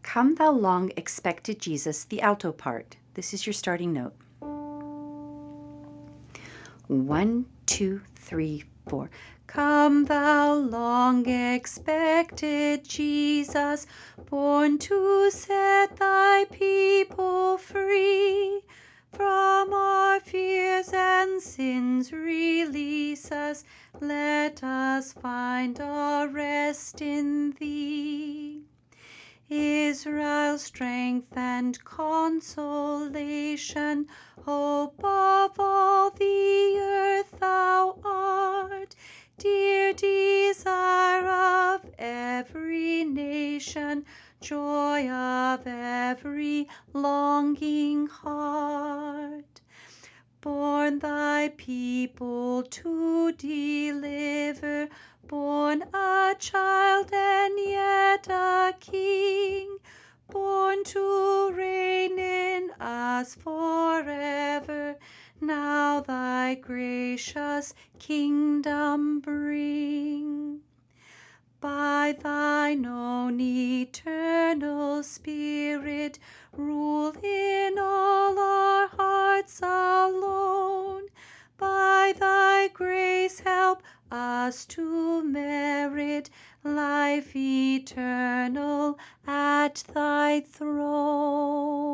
Come thou long expected Jesus, the alto part. This is your starting note. 1, 2, 3, 4. Come thou long expected Jesus, born to set thy people free. From our fears and sins release us, let us find our rest in thee. Israel's strength and consolation, hope of all the earth thou art, dear desire of every nation, joy of every longing heart. Born thy people to deliver, born a child and yet a king, born to reign in us forever, now thy gracious kingdom bring. By thine own eternal Spirit, rule in all our hearts alone. By thy grace help us to merit life eternal at thy throne.